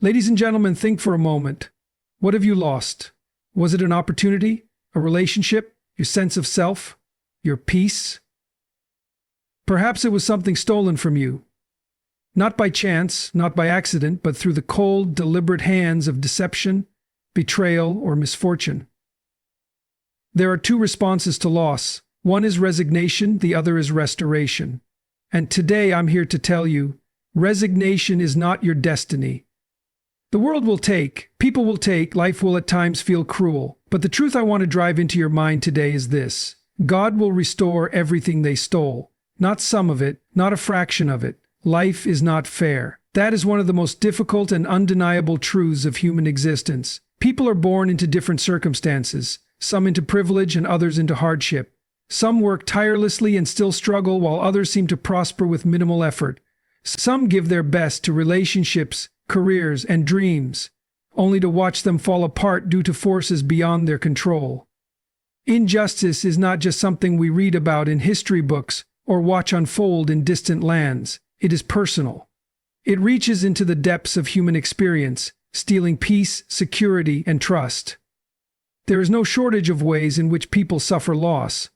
Ladies and gentlemen, think for a moment. What have you lost? Was it an opportunity, a relationship, your sense of self, your peace? Perhaps it was something stolen from you. Not by chance, not by accident, but through the cold, deliberate hands of deception, betrayal, or misfortune. There are two responses to loss. One is resignation, the other is restoration. And today I'm here to tell you, resignation is not your destiny. The world will take, people will take, life will at times feel cruel. But the truth I want to drive into your mind today is this: God will restore everything they stole. Not some of it, not a fraction of it. Life is not fair. That is one of the most difficult and undeniable truths of human existence. People are born into different circumstances, some into privilege and others into hardship. Some work tirelessly and still struggle, while others seem to prosper with minimal effort. Some give their best to relationships, careers, and dreams, only to watch them fall apart due to forces beyond their control. Injustice is not just something we read about in history books or watch unfold in distant lands. It is personal. It reaches into the depths of human experience, stealing peace, security, and trust. There is no shortage of ways in which people suffer loss.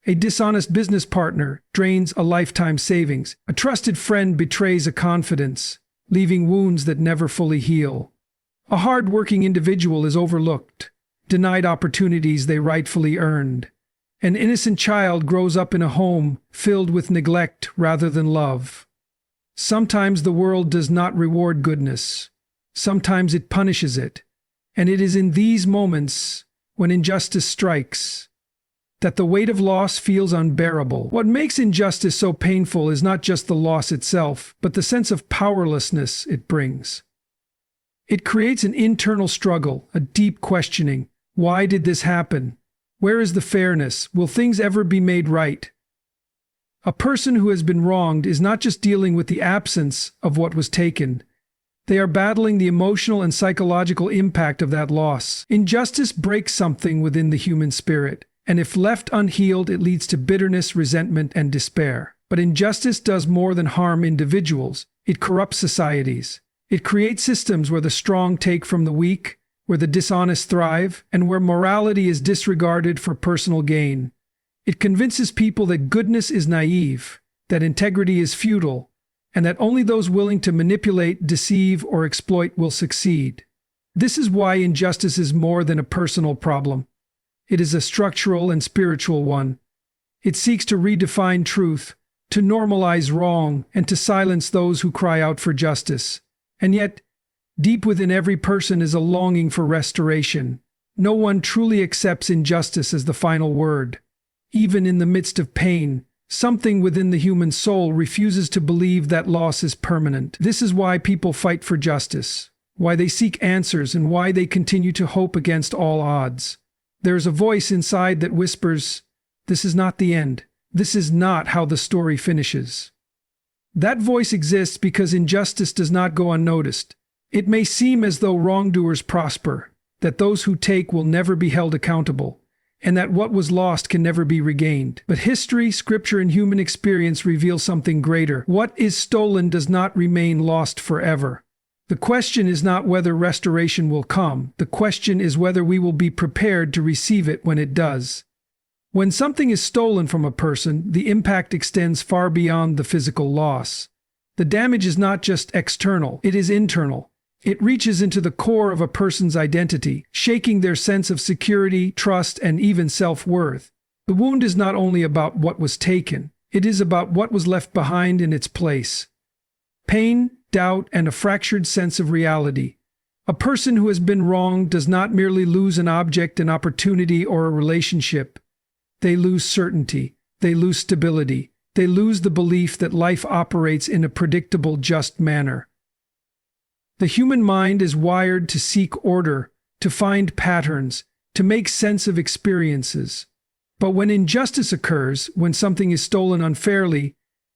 A dishonest business partner drains a lifetime savings. A trusted friend betrays a confidence, leaving wounds that never fully heal. A hard-working individual is overlooked, denied opportunities they rightfully earned. An innocent child grows up in a home filled with neglect rather than love. Sometimes the world does not reward goodness. Sometimes it punishes it. And it is in these moments, when injustice strikes, that the weight of loss feels unbearable. What makes injustice so painful is not just the loss itself, but the sense of powerlessness it brings. It creates an internal struggle, a deep questioning. Why did this happen? Where is the fairness? Will things ever be made right? A person who has been wronged is not just dealing with the absence of what was taken. They are battling the emotional and psychological impact of that loss. Injustice breaks something within the human spirit, and if left unhealed, it leads to bitterness, resentment, and despair. But injustice does more than harm individuals. It corrupts societies. It creates systems where the strong take from the weak, where the dishonest thrive, and where morality is disregarded for personal gain. It convinces people that goodness is naive, that integrity is futile, and that only those willing to manipulate, deceive, or exploit will succeed. This is why injustice is more than a personal problem. It is a structural and spiritual one. It seeks to redefine truth, to normalize wrong, and to silence those who cry out for justice. And yet, deep within every person is a longing for restoration. No one truly accepts injustice as the final word. Even in the midst of pain, something within the human soul refuses to believe that loss is permanent. This is why people fight for justice, why they seek answers, and why they continue to hope against all odds. There is a voice inside that whispers, "This is not the end. This is not how the story finishes." That voice exists because injustice does not go unnoticed. It may seem as though wrongdoers prosper, that those who take will never be held accountable, and that what was lost can never be regained. But history, scripture, and human experience reveal something greater. What is stolen does not remain lost forever. The question is not whether restoration will come. The question is whether we will be prepared to receive it when it does. When something is stolen from a person, the impact extends far beyond the physical loss. The damage is not just external, it is internal. It reaches into the core of a person's identity, shaking their sense of security, trust, and even self-worth. The wound is not only about what was taken, it is about what was left behind in its place. Pain, doubt, and a fractured sense of reality. A person who has been wronged does not merely lose an object, an opportunity, or a relationship. They lose certainty. They lose stability. They lose the belief that life operates in a predictable, just manner. The human mind is wired to seek order, to find patterns, to make sense of experiences. But when injustice occurs, when something is stolen unfairly,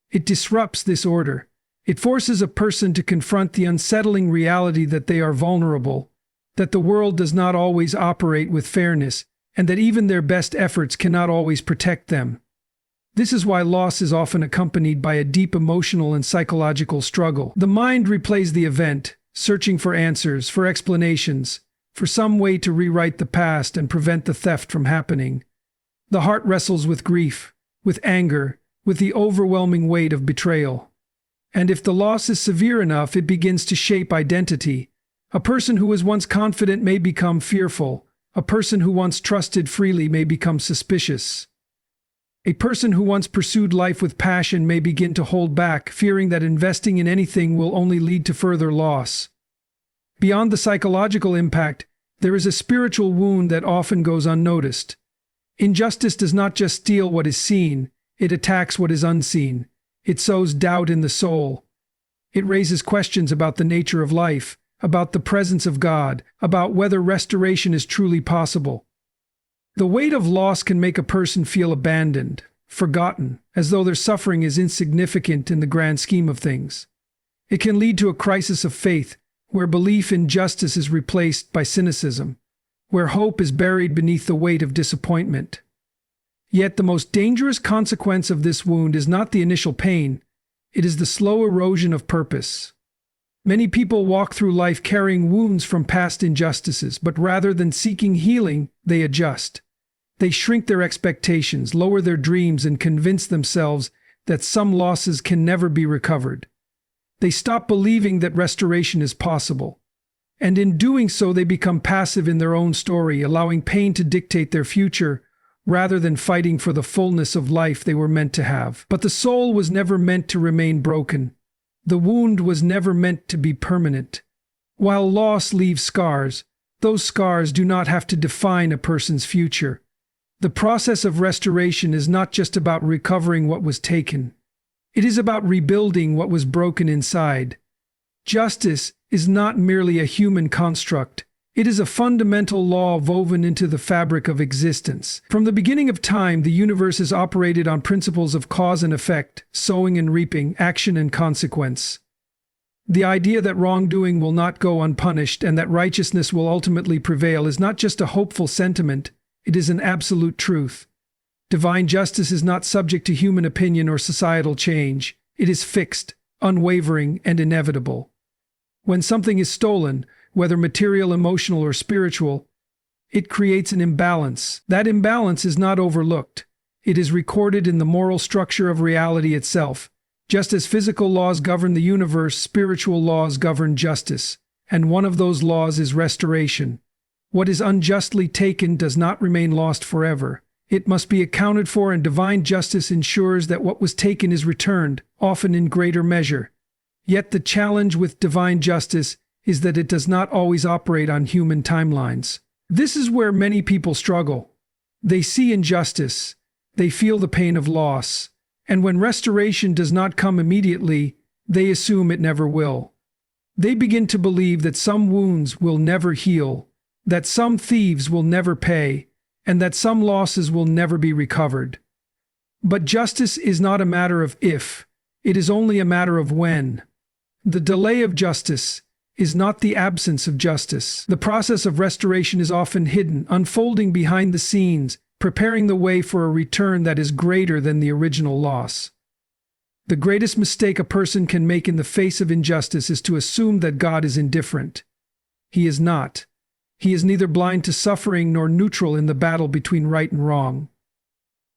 it disrupts this order. It forces a person to confront the unsettling reality that they are vulnerable, that the world does not always operate with fairness, and that even their best efforts cannot always protect them. This is why loss is often accompanied by a deep emotional and psychological struggle. The mind replays the event, searching for answers, for explanations, for some way to rewrite the past and prevent the theft from happening. The heart wrestles with grief, with anger, with the overwhelming weight of betrayal. And if the loss is severe enough, it begins to shape identity. A person who was once confident may become fearful. A person who once trusted freely may become suspicious. A person who once pursued life with passion may begin to hold back, fearing that investing in anything will only lead to further loss. Beyond the psychological impact, there is a spiritual wound that often goes unnoticed. Injustice does not just steal what is seen, it attacks what is unseen. It sows doubt in the soul. It raises questions about the nature of life, about the presence of God, about whether restoration is truly possible. The weight of loss can make a person feel abandoned, forgotten, as though their suffering is insignificant in the grand scheme of things. It can lead to a crisis of faith, where belief in justice is replaced by cynicism, where hope is buried beneath the weight of disappointment. Yet the most dangerous consequence of this wound is not the initial pain, it is the slow erosion of purpose. Many people walk through life carrying wounds from past injustices, but rather than seeking healing, they adjust. They shrink their expectations, lower their dreams, and convince themselves that some losses can never be recovered. They stop believing that restoration is possible. And in doing so, they become passive in their own story, allowing pain to dictate their future, rather than fighting for the fullness of life they were meant to have. But the soul was never meant to remain broken. The wound was never meant to be permanent. While loss leaves scars, those scars do not have to define a person's future. The process of restoration is not just about recovering what was taken. It is about rebuilding what was broken inside. Justice is not merely a human construct. It is a fundamental law woven into the fabric of existence. From the beginning of time, the universe has operated on principles of cause and effect, sowing and reaping, action and consequence. The idea that wrongdoing will not go unpunished and that righteousness will ultimately prevail is not just a hopeful sentiment, it is an absolute truth. Divine justice is not subject to human opinion or societal change. It is fixed, unwavering, and inevitable. When something is stolen, whether material, emotional, or spiritual, it creates an imbalance. That imbalance is not overlooked. It is recorded in the moral structure of reality itself. Just as physical laws govern the universe, spiritual laws govern justice. And one of those laws is restoration. What is unjustly taken does not remain lost forever. It must be accounted for, and divine justice ensures that what was taken is returned, often in greater measure. Yet the challenge with divine justice is that it does not always operate on human timelines. This is where many people struggle. They see injustice, they feel the pain of loss, and when restoration does not come immediately, they assume it never will. They begin to believe that some wounds will never heal, that some thieves will never pay, and that some losses will never be recovered. But justice is not a matter of if, it is only a matter of when. The delay of justice is not the absence of justice. The process of restoration is often hidden, unfolding behind the scenes, preparing the way for a return that is greater than the original loss. The greatest mistake a person can make in the face of injustice is to assume that God is indifferent. He is not. He is neither blind to suffering nor neutral in the battle between right and wrong.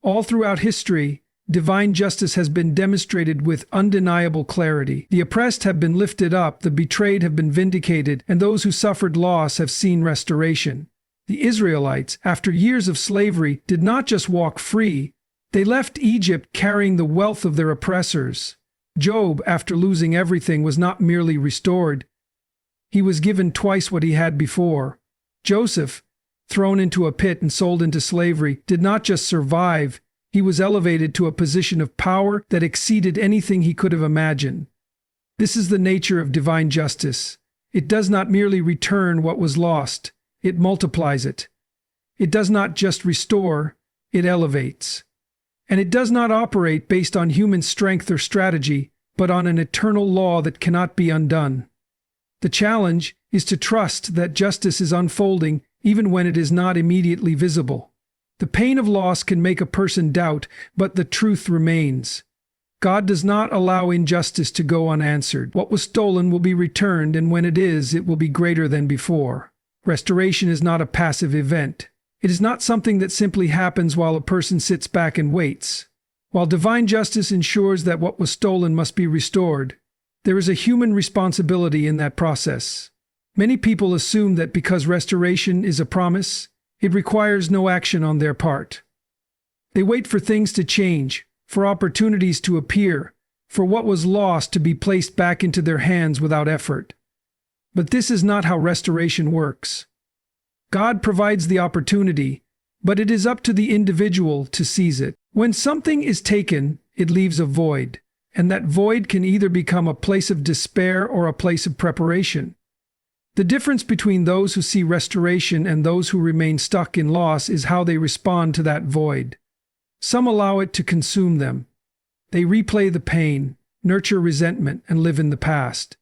All throughout history, divine justice has been demonstrated with undeniable clarity. The oppressed have been lifted up, the betrayed have been vindicated, and those who suffered loss have seen restoration. The Israelites, after years of slavery, did not just walk free, they left Egypt carrying the wealth of their oppressors. Job, after losing everything, was not merely restored. He was given twice what he had before. Joseph, thrown into a pit and sold into slavery, did not just survive, he was elevated to a position of power that exceeded anything he could have imagined. This is the nature of divine justice. It does not merely return what was lost, it multiplies it. It does not just restore, it elevates. And it does not operate based on human strength or strategy, but on an eternal law that cannot be undone. The challenge is to trust that justice is unfolding even when it is not immediately visible. The pain of loss can make a person doubt, but the truth remains. God does not allow injustice to go unanswered. What was stolen will be returned, and when it is, it will be greater than before. Restoration is not a passive event. It is not something that simply happens while a person sits back and waits. While divine justice ensures that what was stolen must be restored, there is a human responsibility in that process. Many people assume that because restoration is a promise, it requires no action on their part. They wait for things to change, for opportunities to appear, for what was lost to be placed back into their hands without effort. But this is not how restoration works. God provides the opportunity, but it is up to the individual to seize it. When something is taken, it leaves a void, and that void can either become a place of despair or a place of preparation. The difference between those who see restoration and those who remain stuck in loss is how they respond to that void. Some allow it to consume them. They replay the pain, nurture resentment, and live in the past.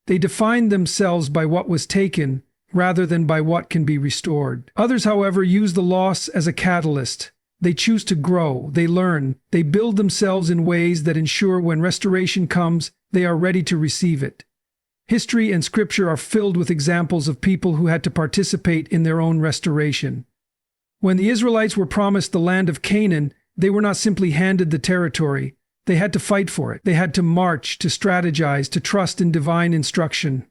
They define themselves by what was taken, rather than by what can be restored. Others, however, use the loss as a catalyst. They choose to grow, they learn, they build themselves in ways that ensure when restoration comes, they are ready to receive it. History and scripture are filled with examples of people who had to participate in their own restoration. When the Israelites were promised the land of Canaan, they were not simply handed the territory. They had to fight for it. They had to march, to strategize, to trust in divine instruction.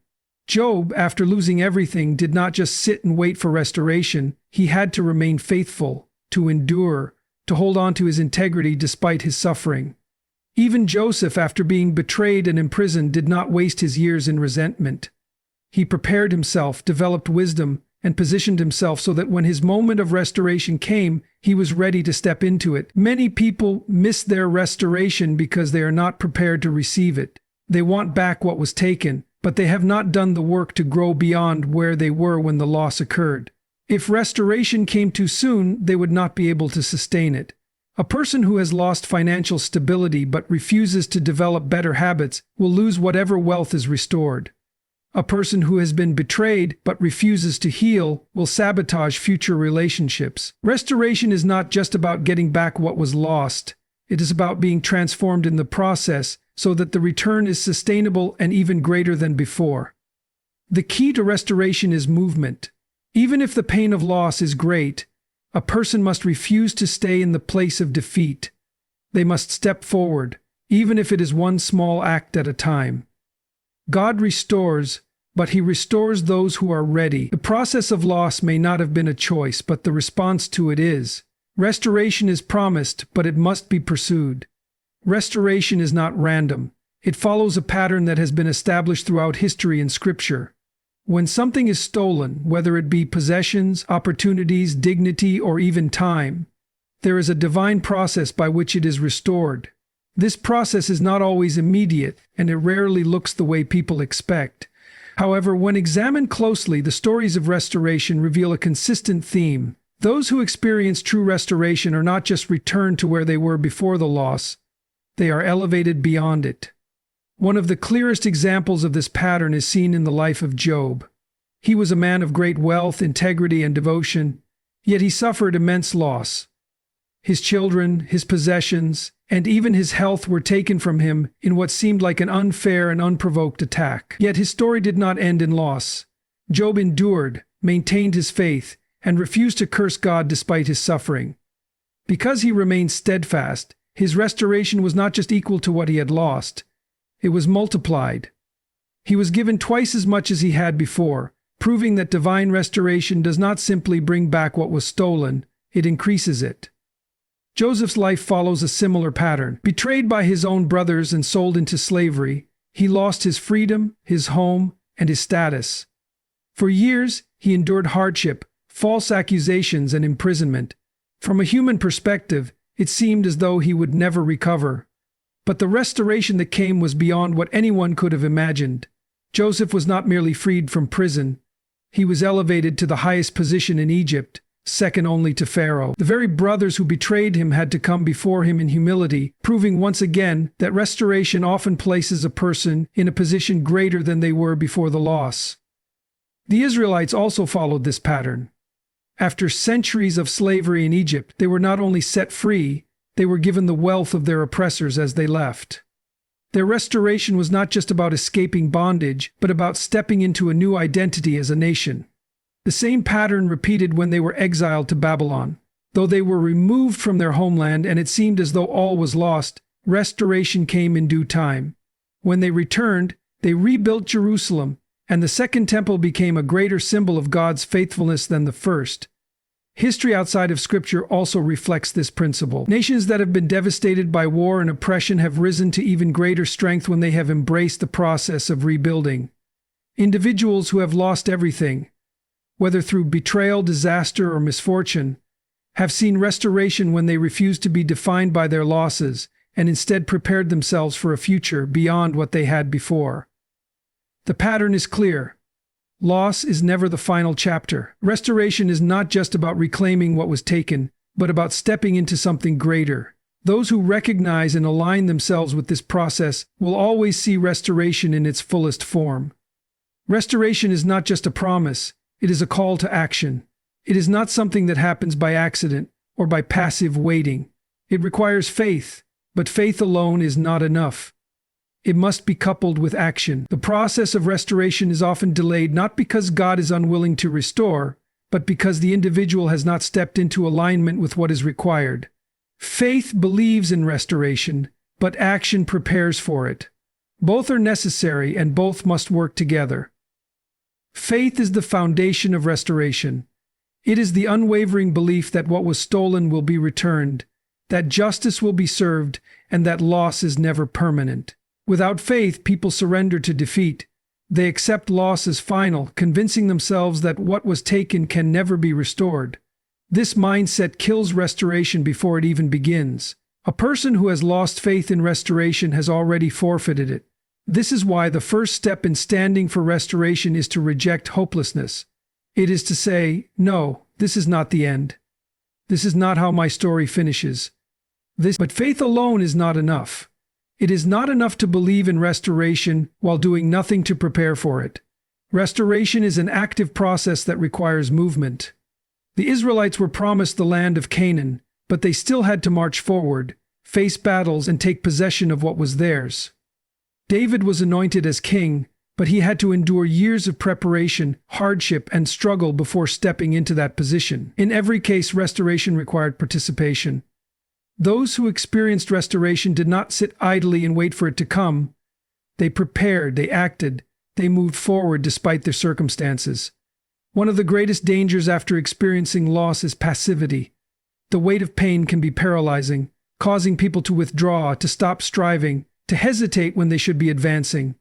Job, after losing everything, did not just sit and wait for restoration. He had to remain faithful, to endure, to hold on to his integrity despite his suffering. Even Joseph, after being betrayed and imprisoned, did not waste his years in resentment. He prepared himself, developed wisdom, and positioned himself so that when his moment of restoration came, he was ready to step into it. Many people miss their restoration because they are not prepared to receive it. They want back what was taken, but they have not done the work to grow beyond where they were when the loss occurred. If restoration came too soon, they would not be able to sustain it. A person who has lost financial stability but refuses to develop better habits will lose whatever wealth is restored. A person who has been betrayed but refuses to heal will sabotage future relationships. Restoration is not just about getting back what was lost. It is about being transformed in the process so that the return is sustainable and even greater than before. The key to restoration is movement. Even if the pain of loss is great, a person must refuse to stay in the place of defeat. They must step forward, even if it is one small act at a time. God restores, but He restores those who are ready. The process of loss may not have been a choice, but the response to it is. Restoration is promised, but it must be pursued. Restoration is not random. It follows a pattern that has been established throughout history and Scripture. When something is stolen, whether it be possessions, opportunities, dignity, or even time, there is a divine process by which it is restored. This process is not always immediate, and it rarely looks the way people expect. However, when examined closely, the stories of restoration reveal a consistent theme. Those who experience true restoration are not just returned to where they were before the loss, they are elevated beyond it. One of the clearest examples of this pattern is seen in the life of Job. He was a man of great wealth, integrity, and devotion, yet he suffered immense loss. His children, his possessions, and even his health were taken from him in what seemed like an unfair and unprovoked attack. Yet his story did not end in loss. Job endured, maintained his faith, and refused to curse God despite his suffering. Because he remained steadfast, his restoration was not just equal to what he had lost, it was multiplied. He was given twice as much as he had before, proving that divine restoration does not simply bring back what was stolen, it increases it. Joseph's life follows a similar pattern. Betrayed by his own brothers and sold into slavery, he lost his freedom, his home, and his status. For years, he endured hardship, false accusations, and imprisonment. From a human perspective, it seemed as though he would never recover. But the restoration that came was beyond what anyone could have imagined. Joseph was not merely freed from prison. He was elevated to the highest position in Egypt, second only to Pharaoh. The very brothers who betrayed him had to come before him in humility, proving once again that restoration often places a person in a position greater than they were before the loss. The Israelites also followed this pattern. After centuries of slavery in Egypt, they were not only set free, they were given the wealth of their oppressors as they left. Their restoration was not just about escaping bondage, but about stepping into a new identity as a nation. The same pattern repeated when they were exiled to Babylon. Though they were removed from their homeland and it seemed as though all was lost, restoration came in due time. When they returned, they rebuilt Jerusalem, and the Second Temple became a greater symbol of God's faithfulness than the first. History outside of Scripture also reflects this principle. Nations that have been devastated by war and oppression have risen to even greater strength when they have embraced the process of rebuilding. Individuals who have lost everything, whether through betrayal, disaster, or misfortune, have seen restoration when they refused to be defined by their losses and instead prepared themselves for a future beyond what they had before. The pattern is clear. Loss is never the final chapter. Restoration is not just about reclaiming what was taken, but about stepping into something greater. Those who recognize and align themselves with this process will always see restoration in its fullest form. Restoration is not just a promise, it is a call to action. It is not something that happens by accident or by passive waiting. It requires faith, but faith alone is not enough. It must be coupled with action. The process of restoration is often delayed not because God is unwilling to restore, but because the individual has not stepped into alignment with what is required. Faith believes in restoration, but action prepares for it. Both are necessary and both must work together. Faith is the foundation of restoration. It is the unwavering belief that what was stolen will be returned, that justice will be served, and that loss is never permanent. Without faith, people surrender to defeat. They accept loss as final, convincing themselves that what was taken can never be restored. This mindset kills restoration before it even begins. A person who has lost faith in restoration has already forfeited it. This is why the first step in standing for restoration is to reject hopelessness. It is to say, no, this is not the end. This is not how my story finishes. But faith alone is not enough. It is not enough to believe in restoration while doing nothing to prepare for it. Restoration is an active process that requires movement. The Israelites were promised the land of Canaan, but they still had to march forward, face battles, and take possession of what was theirs. David was anointed as king, but he had to endure years of preparation, hardship, and struggle before stepping into that position. In every case, restoration required participation. Those who experienced restoration did not sit idly and wait for it to come. They prepared, they acted, they moved forward despite their circumstances. One of the greatest dangers after experiencing loss is passivity. The weight of pain can be paralyzing, causing people to withdraw, to stop striving, to hesitate when they should be advancing.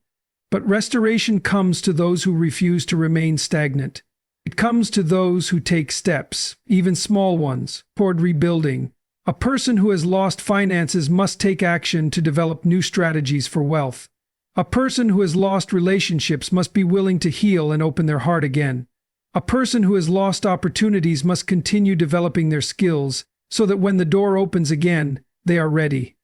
But restoration comes to those who refuse to remain stagnant. It comes to those who take steps, even small ones, toward rebuilding. A person who has lost finances must take action to develop new strategies for wealth. A person who has lost relationships must be willing to heal and open their heart again. A person who has lost opportunities must continue developing their skills so that when the door opens again, they are ready.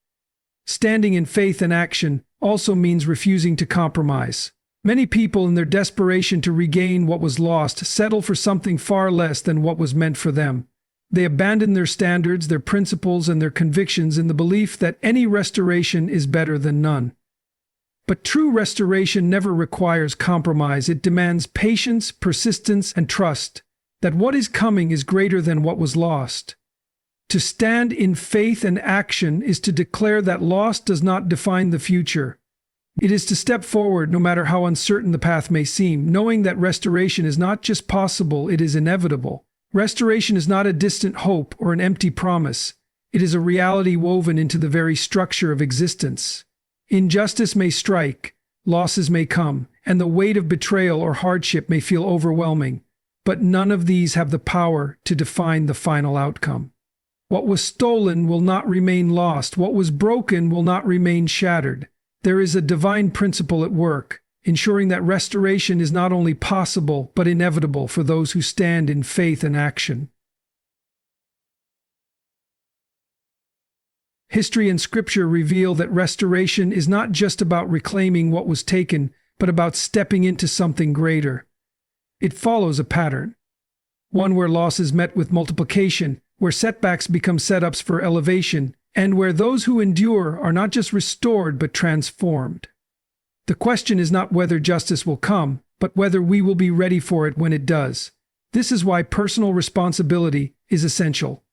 Standing in faith and action also means refusing to compromise. Many people, in their desperation to regain what was lost, settle for something far less than what was meant for them. They abandon their standards, their principles, and their convictions in the belief that any restoration is better than none. But true restoration never requires compromise. It demands patience, persistence, and trust that what is coming is greater than what was lost. To stand in faith and action is to declare that loss does not define the future. It is to step forward no matter how uncertain the path may seem, knowing that restoration is not just possible, it is inevitable. Restoration is not a distant hope or an empty promise. It is a reality woven into the very structure of existence. Injustice may strike, losses may come, and the weight of betrayal or hardship may feel overwhelming, but none of these have the power to define the final outcome. What was stolen will not remain lost. What was broken will not remain shattered. There is a divine principle at work, ensuring that restoration is not only possible, but inevitable for those who stand in faith and action. History and Scripture reveal that restoration is not just about reclaiming what was taken, but about stepping into something greater. It follows a pattern. One where loss is met with multiplication, where setbacks become setups for elevation, and where those who endure are not just restored but transformed. The question is not whether justice will come, but whether we will be ready for it when it does. This is why personal responsibility is essential.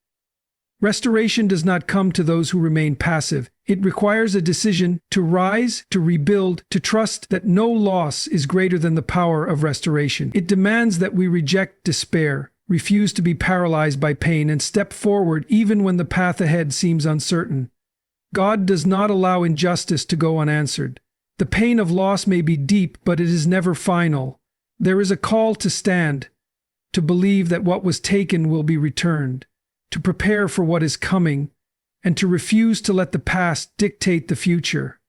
Restoration does not come to those who remain passive. It requires a decision to rise, to rebuild, to trust that no loss is greater than the power of restoration. It demands that we reject despair, refuse to be paralyzed by pain, and step forward even when the path ahead seems uncertain. God does not allow injustice to go unanswered. The pain of loss may be deep, but it is never final. There is a call to stand, to believe that what was taken will be returned, to prepare for what is coming, and to refuse to let the past dictate the future.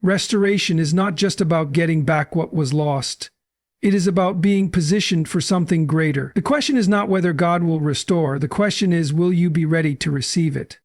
Restoration is not just about getting back what was lost. It is about being positioned for something greater. The question is not whether God will restore. The question is, will you be ready to receive it?